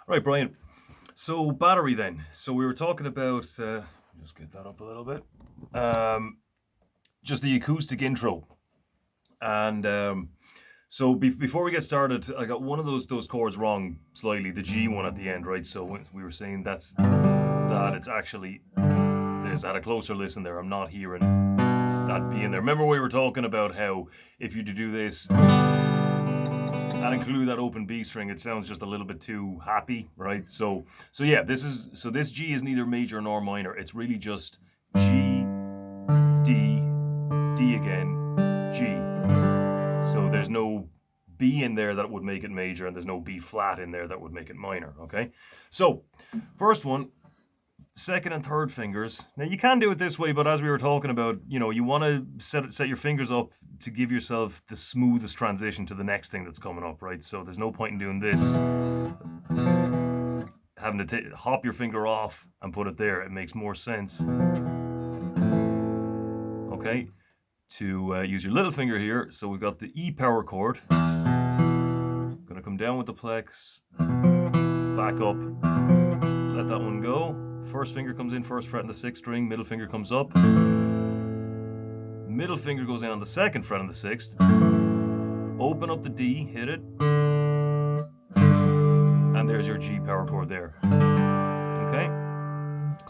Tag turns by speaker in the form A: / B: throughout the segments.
A: Right, Brian. So battery then. So we were talking about. Just get that up a little bit. Just the acoustic intro, and before we get started, I got one of those chords wrong slightly. The G one at the end, right? So we were saying that it's actually this. I had a closer listen there. I'm not hearing that B in there. Remember we were talking about how if you do this and include that open B string, it sounds just a little bit too happy, right? So yeah, this G is neither major nor minor. It's really just G, D, D again, G. So there's no B in there that would make it major, and there's no B flat in there that would make it minor, okay? So first one, second and third fingers. Now you can do it this way, but as we were talking about, you want to set your fingers up to give yourself the smoothest transition to the next thing that's coming up, right? So there's no point in doing this, having to hop your finger off and put it there. It makes more sense, okay, to use your little finger here. So we've got the E power chord. Gonna come down with the plex, back up, let that one go. First finger comes in first fret on the sixth string, middle finger comes up. Middle finger goes in on the second fret on the sixth. Open up the D, hit it. And there's your G power chord there. Okay?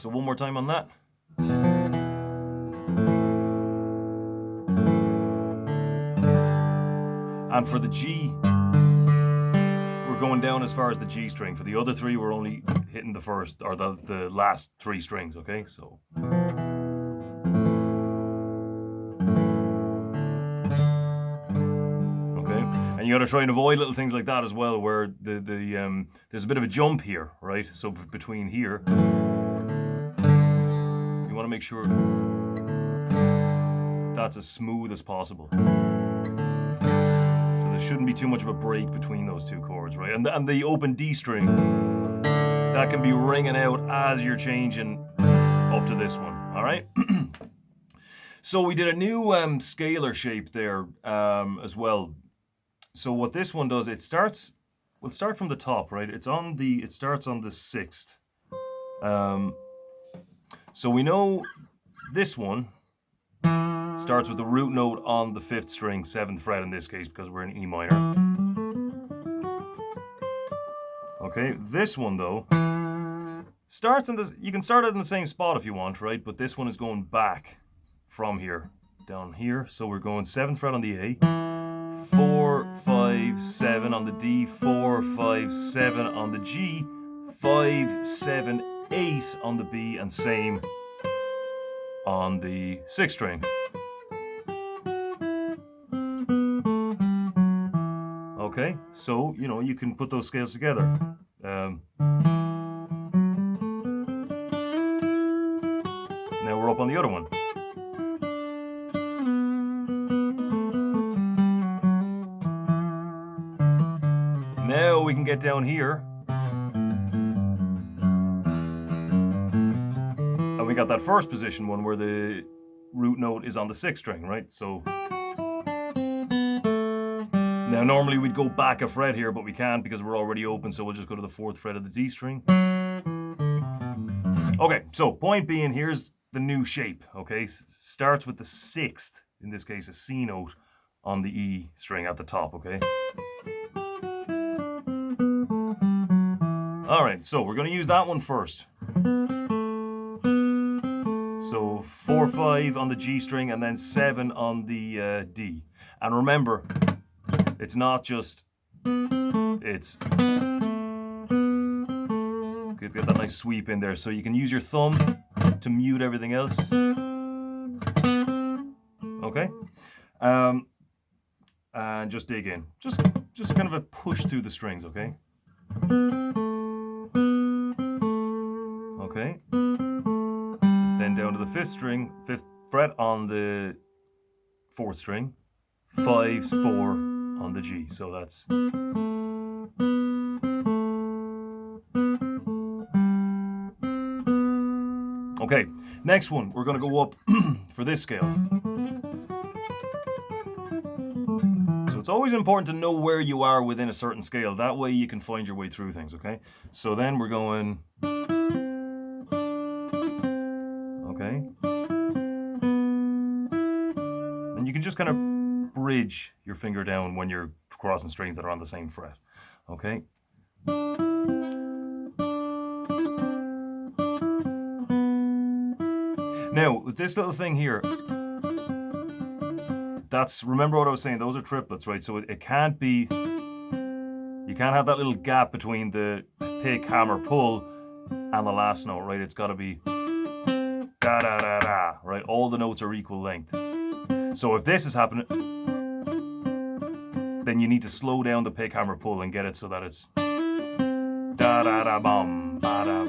A: So one more time on that. And for the G, we're going down as far as the G string. For the other three, we're only hitting the first or the last three strings, okay? So okay, and you got to try and avoid little things like that as well, where there's a bit of a jump here, right? So between here, you want to make sure that's as smooth as possible. There shouldn't be too much of a break between those two chords, right? And the open D string, that can be ringing out as you're changing up to this one, all right? So we did a new scalar shape there as well. So what this one does, we'll start from the top, right? It starts on the sixth. So we know this one starts with the root note on the fifth string, seventh fret in this case, because we're in E minor. Okay, this one though starts you can start it in the same spot if you want, right? But this one is going back from here, down here. So we're going seventh fret on the A, 4, 5, 7 on the D, 4, 5, 7 on the G, 5, 7, 8 on the B, and same on the sixth string. Okay, so, you can put those scales together. Now we're up on the other one. Now we can get down here. And we got that first position one where the root note is on the sixth string, right? So now normally we'd go back a fret here, but we can't because we're already open, so we'll just go to the fourth fret of the D string. Okay, so point being, here's the new shape, okay? Starts with the sixth, in this case a C note, on the E string at the top, okay? All right, so we're gonna use that one first. So 4, 5 on the G string and then 7 on the D. And remember, it's not just, it's get that nice sweep in there. So you can use your thumb to mute everything else. Okay? And just dig in. Just kind of a push through the strings, okay? Okay. Then down to the fifth string, fifth fret on the fourth string, 5, 4 on the G. So that's okay. Next one, we're gonna go up for this scale. So it's always important to know where you are within a certain scale. That way you can find your way through things, okay? So then we're going... Okay. And you can just kind of bridge your finger down when you're crossing strings that are on the same fret, okay? Now, with this little thing here, remember what I was saying, those are triplets, right? So it can't be, you can't have that little gap between the pick, hammer, pull and the last note, right? It's got to be da da da da, right? All the notes are equal length. So if this is happening, then you need to slow down the pick, hammer, pull and get it so that it's da da da bum, ba da,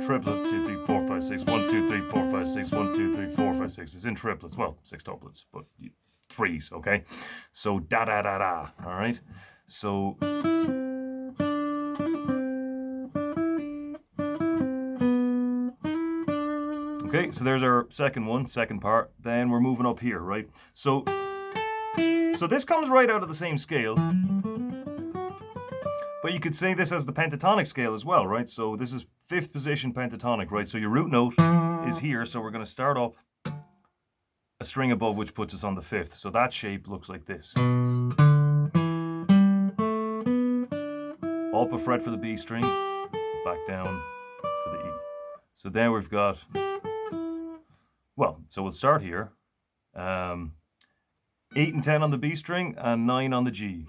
A: triplet, 2, 3, 4, 5, 6, 1, 2, 3, 4, 5, 6, 1, 2, 3, 4, 5, 6. It's in triplets, well, sextuplets, but threes, okay? So da da da da, all right? So okay, so there's our second part. Then we're moving up here, right? So this comes right out of the same scale. But you could say this as the pentatonic scale as well, right? So this is 5th position pentatonic, right? So your root note is here, so we're going to start up a string above, which puts us on the 5th. So that shape looks like this. Up a fret for the B string, back down for the E. So then we've got, well, so we'll start here. 8 and 10 on the B string and 9 on the G.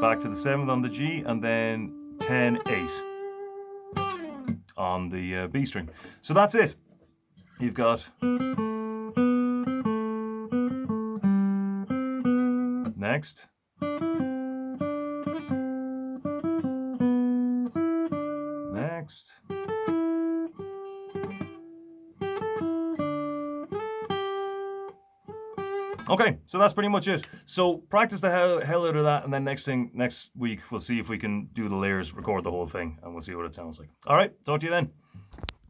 A: Back to the 7th on the G, and then 10, 8 on the B string. So that's it. You've got next. Next. Okay, so that's pretty much it. So practice the hell out of that, and then next week we'll see if we can do the layers, record the whole thing, and we'll see what it sounds like. All right, talk to you then.